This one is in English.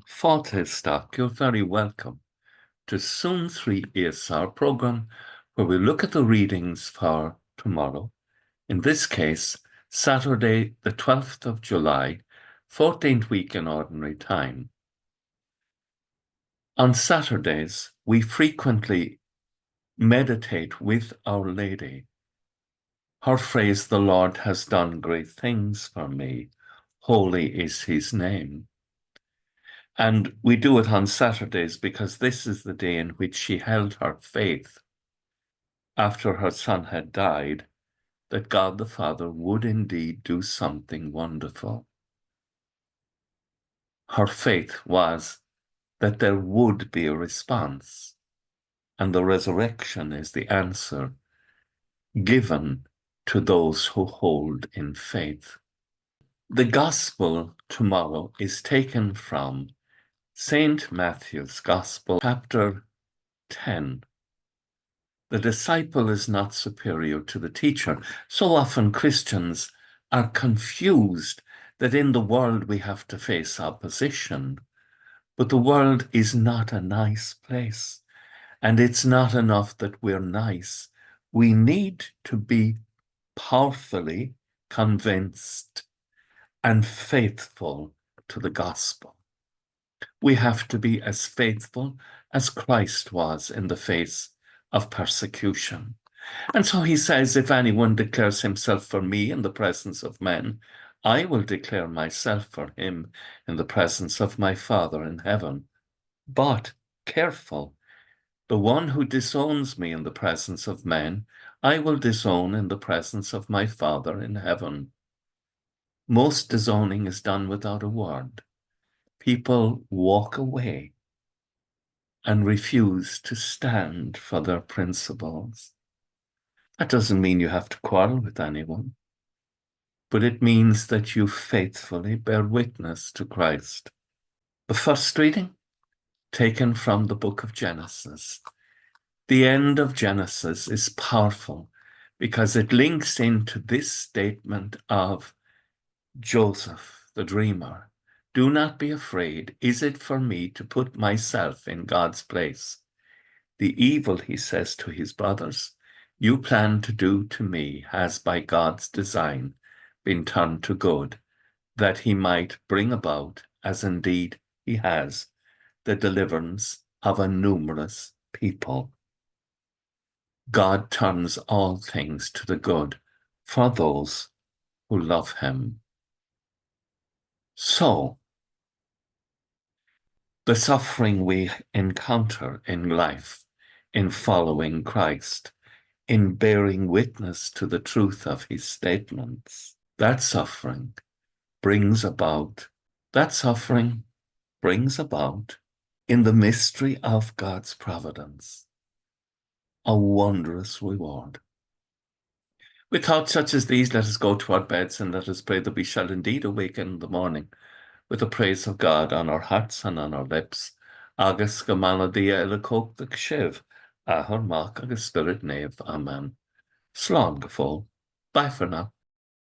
Fáilte, you're very welcome to Suantraí Íosa, our program where we look at the readings for tomorrow, in this case, Saturday, the 12th of July, 14th week in Ordinary Time. On Saturdays, we frequently meditate with Our Lady. Her phrase, "The Lord has done great things for me, holy is his name." And we do it on Saturdays because this is the day in which she held her faith after her son had died, that God the Father would indeed do something wonderful. Her faith was that there would be a response, and the resurrection is the answer given to those who hold in faith. The Gospel tomorrow is taken from St. Matthew's Gospel, chapter 10. The disciple is not superior to the teacher. So often Christians are confused that in the world we have to face opposition, but the world is not a nice place, and it's not enough that we're nice. We need to be powerfully convinced and faithful to the gospel. We have to be as faithful as Christ was in the face of persecution. And so he says, if anyone declares himself for me in the presence of men, I will declare myself for him in the presence of my Father in heaven. But careful, the one who disowns me in the presence of men, I will disown in the presence of my Father in heaven. Most disowning is done without a word. People walk away and refuse to stand for their principles. That doesn't mean you have to quarrel with anyone, but it means that you faithfully bear witness to Christ. The first reading, taken from the book of Genesis. The end of Genesis is powerful because it links into this statement of Joseph, the dreamer. Do not be afraid. Is it for me to put myself in God's place? The evil, he says to his brothers, you plan to do to me has by God's design been turned to good, that he might bring about, as indeed he has, the deliverance of a numerous people. God turns all things to the good for those who love him. So, the suffering we encounter in life, in following Christ, in bearing witness to the truth of his statements, that suffering brings about, in the mystery of God's providence, a wondrous reward. With thoughts such as these, let us go to our beds and let us pray that we shall indeed awaken in the morning with the praise of God on our hearts and on our lips. Agus go mana dia ila cóg the kshiv, ahar mak agus spirit nave. Amen. Slán go fóg. Bye for now.